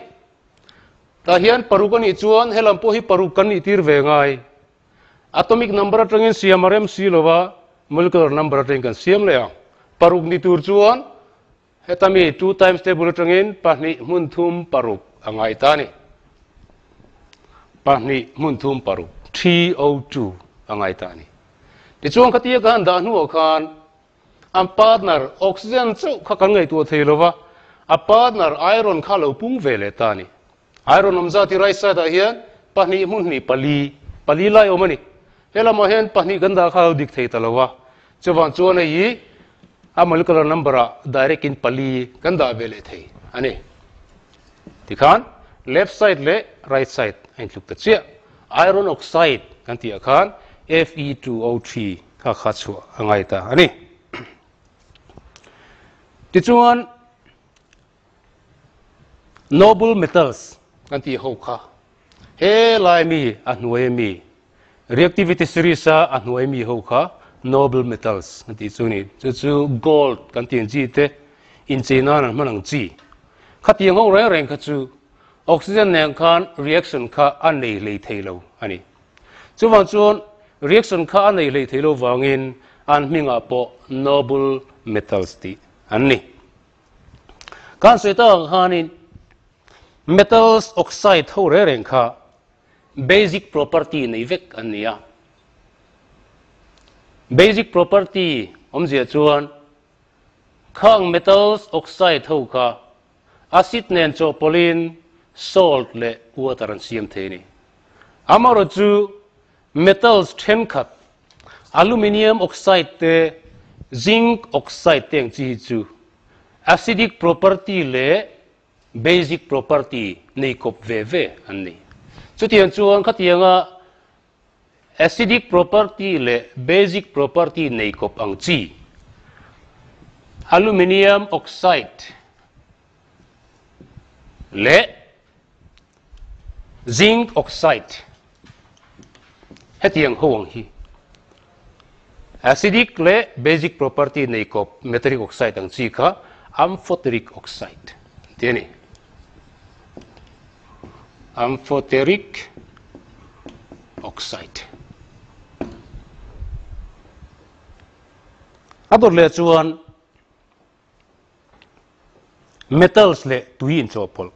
ta hian parukani chuan helam po hi parukan ni tir ve ngai atomic number atangin siamarem si lova molecular number atang kan siam le paruk ni tur chuan hetami 2 times table atangin pahni mun thum paruk angai ta ni pahni mun thum paruk 3O2 angai ta ni ti chuan khatia kan da nu khan am partner oxygen chu kha kan ngai tu theilova a partner iron kha lo pung ve le ta ni iron omza ti right side a hian pahni mun ni pali lai omani helama hen pahni ganda kha dik thei talowa chuwan chuan ei a molecular number direct in pali ganda vele thei ani tikhan left side le right side ein tluk ta chia iron oxide kan ti khan Fe2O3 kha kha chu angai ta ani ti chuan noble metals kan ti ho kha he lai mi a hnuai mi reactivity series a hnuai mi ho kha noble metals kan ti chu ni chu gold kan ti ji te in china nan manang chi khatiang ho reng kha chu oxygen neng khan reaction kha an nei lei theilo ani chuwang chuan reaction kha an nei lei theilo wangin an hminga po noble metals ti anni kan soita hanin metals oxide ho reng kha basic property nei vek ania basic property omzia chuan khang metals oxide ho kha acid nen chopolin salt le water an siam theni amaro chu metals then khat aluminium oxide te zinc oxide teng chi chu acidic property le basic property nei kop ve anni chutian chuan khatianga acidic property le basic property nei kop ang chi aluminium oxide le zinc oxide hetiang hoang hi acidic le basic property nei kop metallic oxide ang chi kha amphoteric oxide tiani amphoteric oxide ador le chuan metals le tuin chopol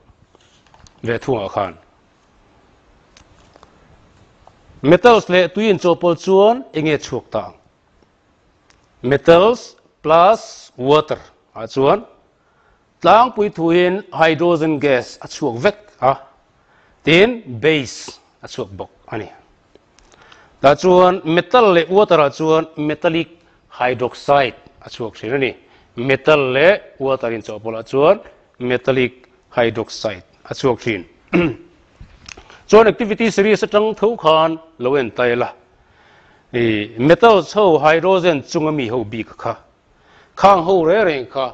le thunga khan metals le tuin chopol chuan enge chuk ta metals plus water a chuan tlang pui thuin hydrogen gas a chuak vek a tin base a chuak bok ani ta chuan metal le water a chuan metallic hydroxide a chuak thin ani metal le water in chopol a chuan metallic hydroxide a chuak thin chuan activity series atang tho khan loen taila metal ho hydrogen chungami ho bi kha khang ho re reng kha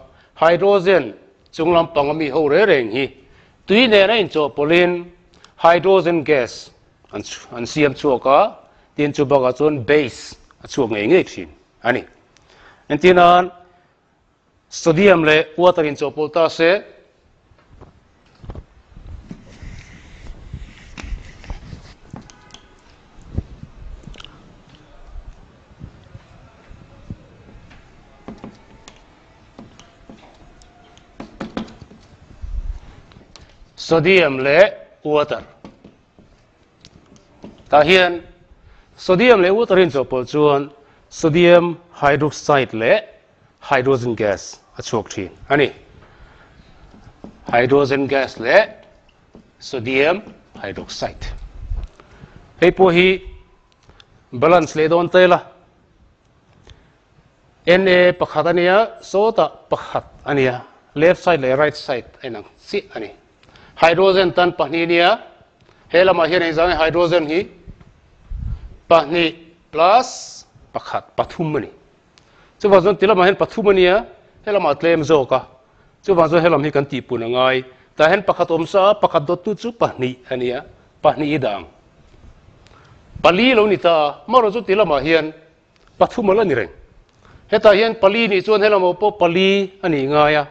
hydrogen chunglam pangami ho re reng hi tui ne na in chopolin hydrogen gas an siam chuaka tin chu baga chon base a chuak nge thin ani entinan sodium le water in chopol ta se sodium le water ta hian sodium le water in chopol chuan sodium hydroxide le hydrogen gas achok thin ani hydrogen gas le sodium hydroxide hei po hi balance le don tela Na pakhat ania sota pakhat ania left side le right side ainang si ani hydrogen tan pahni nia helama hian ei zang hydrogen hi pahni plus pakhat pathum ani chu wa zon tilama hian pathum ania helama tlem zo ka chu wa zon helam hi kan ti pun angai ta hen pakhat om sa pakhat dot tu chu pahni ania pahni idang pali lo ni ta maro chu tilama hian pathum ala ni reng heta hian pali ni chuan helama po pali ani ngaya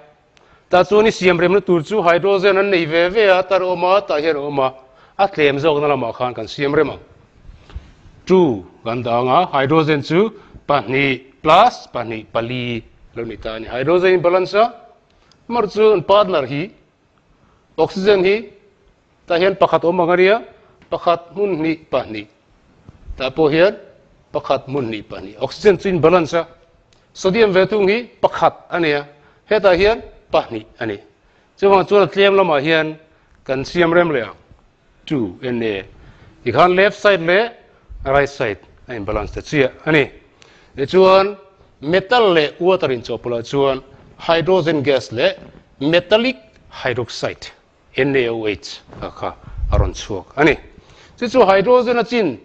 ta chu ni siam rem na tur chu hydrogen an nei ve ve a tar oma ta hian oma a tlem zo na lama khan kan siam rem chu gandanga hydrogen chu pahni plus pahni pali lo ni ta ni hydrogen balance mar chu partner hi oxygen hi ta hian pakhat om angaria pakhat mun ni pahni ta po hian pakhat mun ni pahni oxygen chu in balance sodium vetung hi pakhat ania heta hian pahni ani chuwang chuan tlem lama hian kan siam rem le 2 Na ikhan left side le right side in balance te chia ani e chuan metal le water in chopula chuan hydrogen gas le metallic hydroxide NaOH kha aron chuak ani chu hydrogen a chin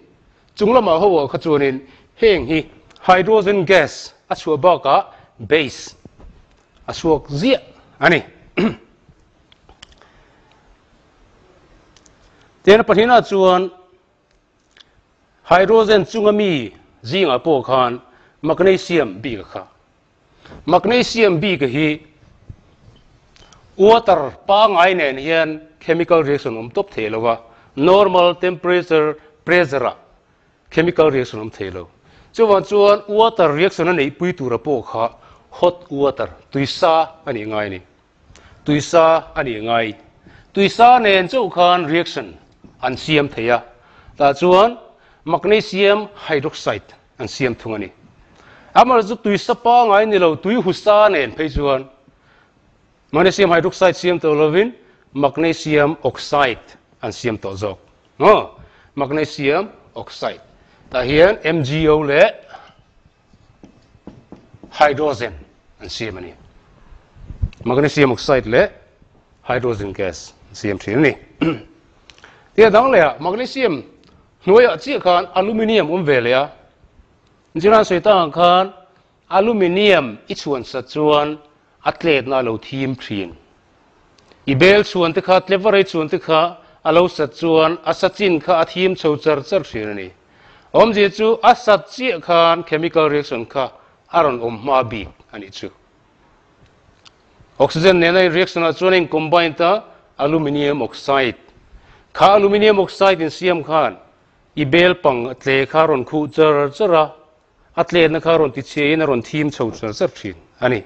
chunglama ho kha chuanin heng hi hydrogen gas a chua ba ka base a chuak zia ani ten pathina chuan hydrogen chungami zinga po khan magnesium b kha magnesium b ka hi water pa ngai nen hian chemical reaction top thelowa normal temperature pressure chemical reaction thelo chuan water reaction nei pui tura po kha hot water tuisa ani ngai ni tuisa ani ngai tuisa nen chu khan reaction an siam theya ta chuan magnesium hydroxide an siam thungani amar chu tuisa pa ngai ni lo tui husa nen phei chuan magnesium hydroxide siam to lovin magnesium oxide an siam to jok no magnesium oxide ta hian MgO le hydrogen an siam ani magnesium oxide le hydrogen gas siam thin ni tia dang le magnesium hnuai chi khan aluminium ve le a jiran soita khan aluminium i chuan sa chuan atlet na lo thim thrin ibel chuan te kha tlevarai chuan te kha alo sa chuan asachin kha athim chho char char thrin ani om je chu asat chi khan chemical reaction kha aron ma bi ani chu oxygen ne na reaction a chuan combine ta aluminium oxide kha aluminium oxide in siam khan ibel pang tle kha ron khu char chara atle na kha ron ti che na ron thim chho char char thrin ani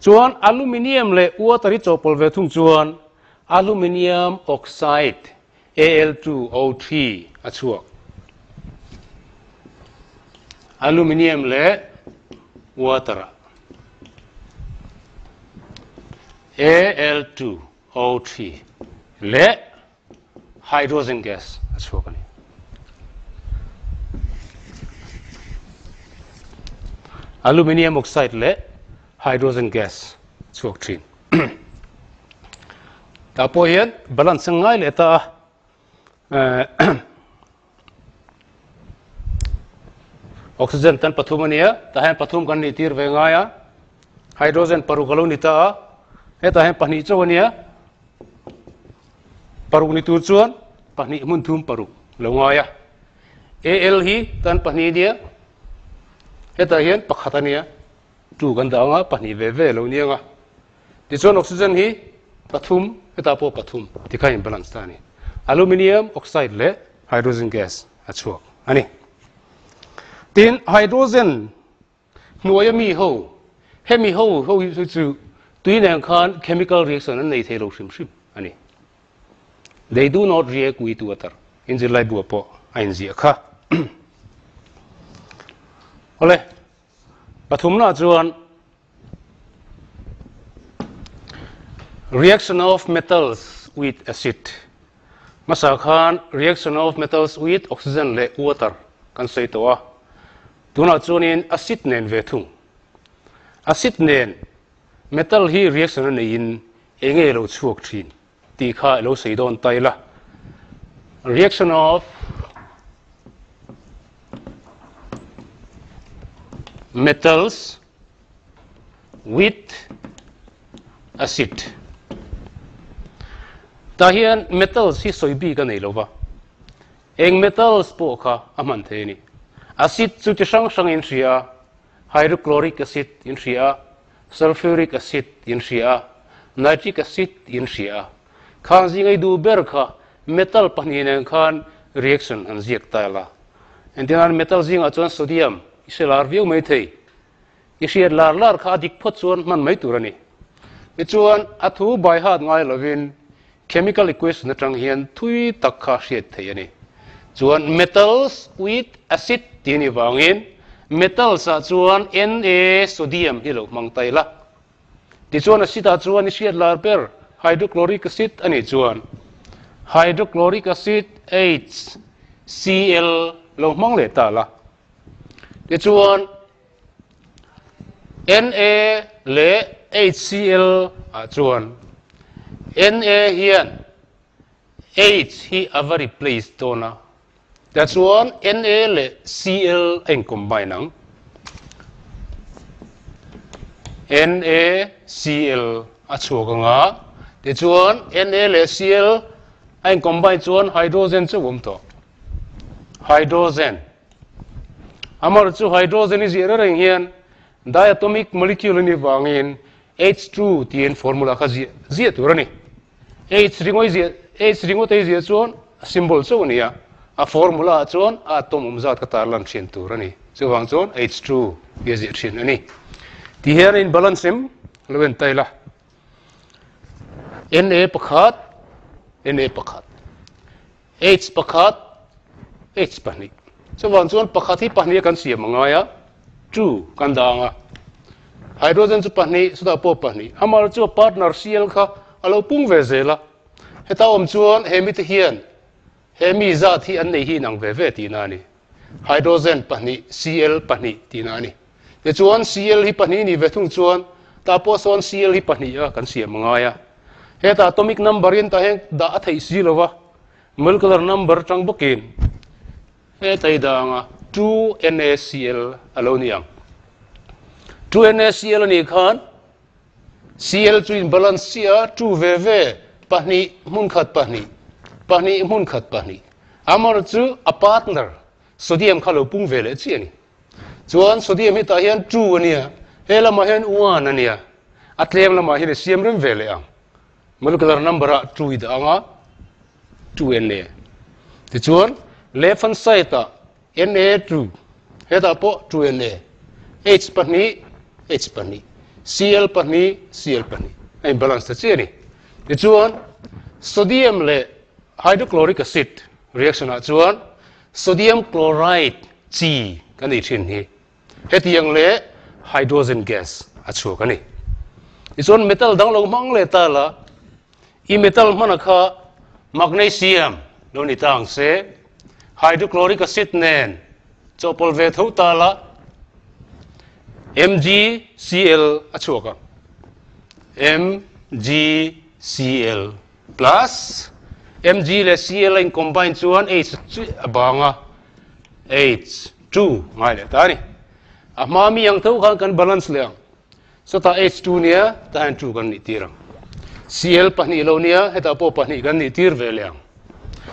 chuan aluminium le water i chopol ve thung chuan aluminium oxide Al2O3 a chuak aluminium le water Al2O3 le hydrogen gas a chuak ani aluminium oxide le hydrogen gas chuak thin ta po hian balance ngai le ta oxygen tan pathum ania ta hen pathum kan ni tir ve ngaya hydrogen paru galo ni ta he ta hen pahni chawania paru ni tur chuan pahni mun thum paru lo ngaya Al hi tan pahni dia he ta hian pakhatania tu kan danga pahni ve ve lo nianga ti chuan oxygen hi pathum eta po pathum ti kha imbalance ta ni aluminium oxide le hydrogen gas a chuak ani tin hydrogen hnuai mi ho hemi ho chu tuinang khan chemical reaction an nei thelo shrim shrim ani they do not react with water in the life po ain ji kha ole pathum na chuan reaction of metals with acid masa khan reaction of metals with oxygen le water kan sei towa tuna chuanin acid nen ve thung acid nen metal hi reaction nei in enge lo chuak thin ti kha lo sei don taila reaction of metals with acid tahian metals hi soibi ka nei lova eng metals po kha aman the ni acid chu ti sang sang in ria hydrochloric acid in ria sulfuric acid in ria nitric acid in ria khang jingai du ber kha metal panin khan reaction an ziak taila endian metal jinga chuan sodium iselar view mai thei isiat lar kha dik phot chuan man mai turani mi chuan athu bai hat ngai lovin chemical equation atang hian thui tak kha hriat thei ani chuan metals with acid tini wangin metals a chuan Na sodium hi lo mang taila ti chuan acid a chuan isiat lar per hydrochloric acid ani chuan hydrochloric acid HCl lo mang le ta la ti chuan Na le HCl a chuan Na hian H hi a replace tona that's one Na le Cl en combine ang NaCl a chuak anga ti chuan Na le Cl en combine chuan hydrogen chu to hydrogen amar chu hydrogen is zero reng hian diatomic molecule ni wangin H2 tien formula kha zia turani H ringo te zia chuan symbol chu ania a formula chuan atom umzat ka tarlan thin turani chu wang chuan H2 ye zia thin ani ti hian in balance em loven taila Na pakhat H pakhat H pani chu wang chuan pakhat hi pahnia kan siam anga ya 2 kan danga hydrogen chu pahni suda po pahni amar chu partner Cl kha alo pung ve zela heta om chuan hemi te hian hemi za thi an nei hi nang ve ve ti na ni hydrogen pahni Cl pahni ti na ni te chuan Cl hi pahni ni ve thung chuan ta po son Cl hi pahni a kan siam anga ya heta atomic number in ta heng da a thei silowa molecular number tang bokin heta idanga 2 NaCl alo niang 2 NaCl ni khan Cl chu in balance sia 2 ve pahni mun khat pahni mun khat pahni amar chu a partner sodium khalo pung ve le chi ani chuan sodium hi ta hian 2 ania hela ma hian 1 ania atlem lama hi siam rem ve le ang molecular number a 2 ida anga 2 Na ti chuan left hand side ta Na2 heta po 2 Na H pahni Cl pahni ai balance ta chi ni ti chuan sodium le hydrochloric acid reaction a chuan sodium chloride chi kan ni thin hi hetiang le hydrogen gas a chu kan ni ti chuan metal dang lo mang le ta la I metal mana kha magnesium lo ni tang se hydrochloric acid nen chopol ve tho ta la MgCl a chu ka MgCl plus Mg le Cl in combine chuan H abanga H2 ngai le ta ni a ma mi yang tho khan kan balance le so ta H2 nia ta 2 kan ni tirang Cl pahni lo nia heta po pahni kan ni tir ve le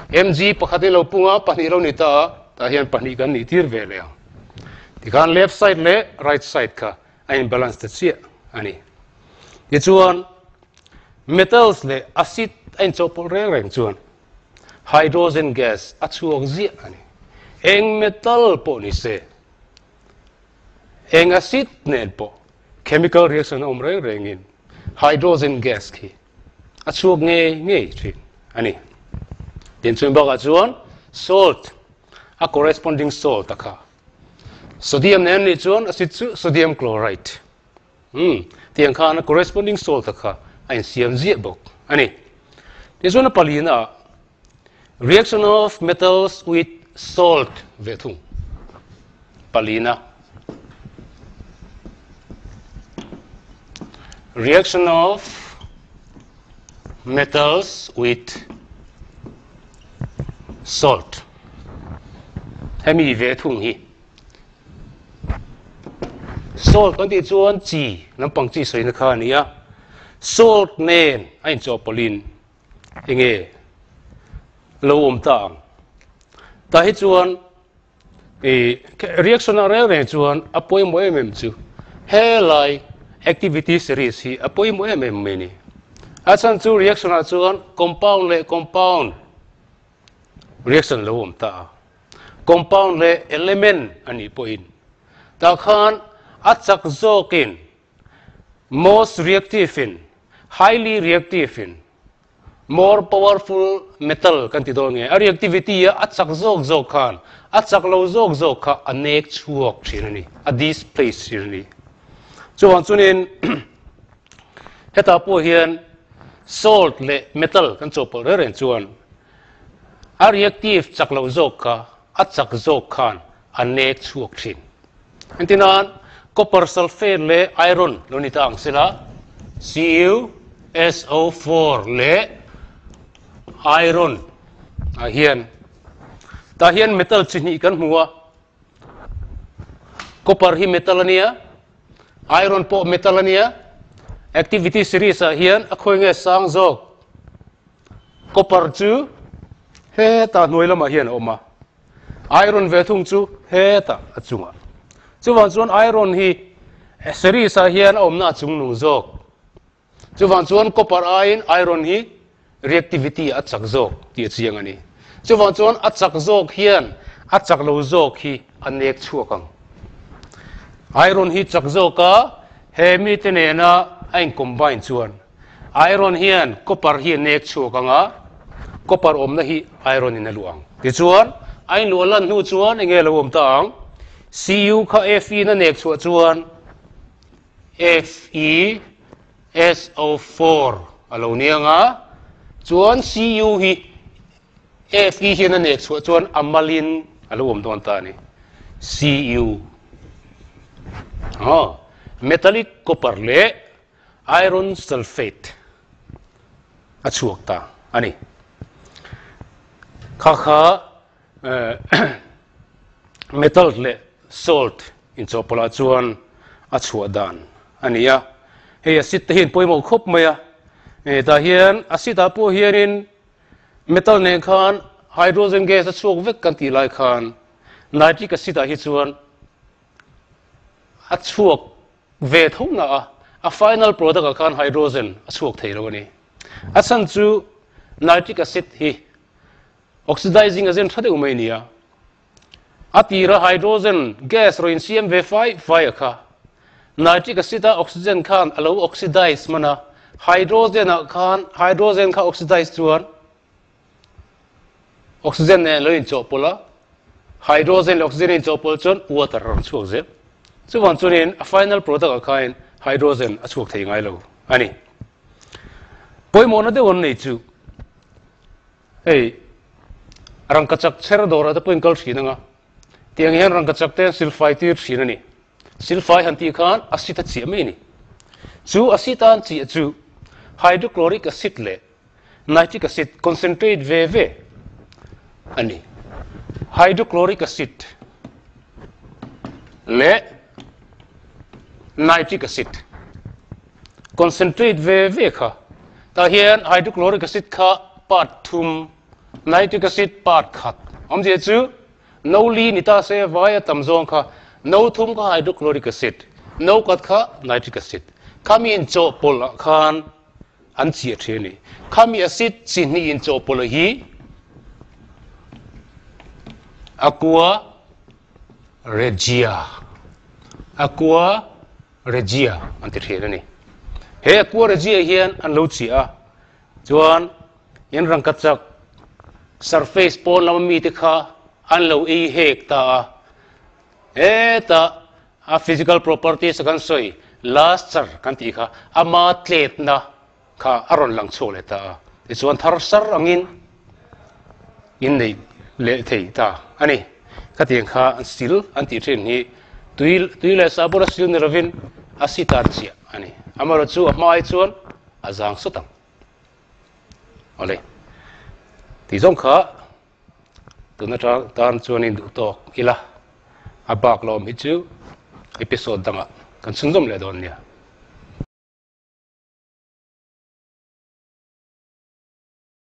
Mg pakhate lo punga pahni lo ni ta hian pahni kan ni tir ve le ti kan left side le right side ka ai balance ta chi ani ti chuan metals le acid ein chopol reng chuan hydrogen gas a chuak zia ani eng metal po ni se eng acid nen po chemical reaction om reng in hydrogen gas ki a chuak nge thin ani tin chuan ba chuan salt a corresponding salt takha sodium nen ni chuan acid chu sodium chloride tiang khan corresponding salt kha ein siam zia bok ani ti chuan palina reaction of metals with salt ve thung palina reaction of metals with salt hemi ve thung hi salt kan ti chuan chi lampang chi soina kha ania salt nen ain cho polin enge lo tang ta hi chuan reaction a re chuan apoi mo em chu he lai activity series hi apoi mo em me ni a chan chu reaction a chuan compound le compound reaction lo ta compound le element ani point ta khan achak zokin most reactive in highly reactive in more powerful metal kan ti dol nge a reactivity a achak zok khan achak lo zok kha anek chuak thinani a this place thinani chuan chunin heta po hian salt le metal kan chopol ren chuan a reactive chak lo zok kha achak zok khan anek chuak thin antinan copper sulfate le iron lonita ang sila CuSO4 le iron hian ta hian metal chini kan hmuwa copper hi metal ania iron po metal ania activity series a hian a khoi nge sang jok copper chu he ta noilama hian oma iron ve thung chu he ta achunga chuwan chuan iron hi series a hian omna chung nu jok chuwan chuan copper iron hi reactivity achak jok ti chiang ani chuwan chuan achak jok hian achak lo jok hi anek chuakang iron hi chak joka he mi tene na ain combine chuan iron hian copper hi nek chuakanga copper omna hi iron in aluang ti chuan ain lualan nu chuan enge lo om tang Cu kha Fe na nek chuan FeSO4 alo nianga chuan Cu hi Fe hi na nek chuan amalin alo om don ta ni Cu metallic copper le iron sulfate a chuak ta ani kha metal le salt in chopola chuan a chhuah dan ania he acid te hin poimo khop maya ta hian acid a po hianin metal ne khan hydrogen gas a chuak vek kan ti lai khan nitric acid a hi chuan a chuak ve thona a final product a khan hydrogen a chuak thei ro ni a chan chu nitric acid hi oxidizing agent thade umai nia atira hydrogen gas ro in CmV5 kha nitric acid a oxygen khan alo oxidize mana hydrogen kha oxidize chuan oxygen ne lo in chopola hydrogen le oxygen in chopol chon water ron chuak je chuan chunin a final product a khain hydrogen a chuak thei ngai lo ani poimo na de on nei chu hey rang kachak cher dora da poin kal thina tiang hian rang kachak te sulfide tir thina ni sulfide han ti khan acid a chi mai ni chu acid an chi chu hydrochloric acid le nitric acid concentrate ve ani hydrochloric acid le nitric acid concentrate ve kha ta hian hydrochloric acid kha part thum nitric acid part khat om je chu no li nita se vaya tamzong kha no thum kha hydrochloric acid no kat kha nitric acid khami in cho pol khan an chi theni khami acid chi ni in cho pol hi aqua regia anti theni he aqua regia hian an lo chi a chuan yan rang kachak surface pon lam mi te kha an lo e hek ta eta a physical properties kan soi last char kan ti kha ama tlet na kha aron lang chole ta ti chuan thar sar angin in nei le thei ta ani ka tiang kha sil an ti thin hi tuil sa bora sil ni ravin asitar chia ani amaro chu mai chuan azang sutang ole ti zong kha tuna tan chuan in du to ila abak lom hi chu episode danga kan sungdom le don nia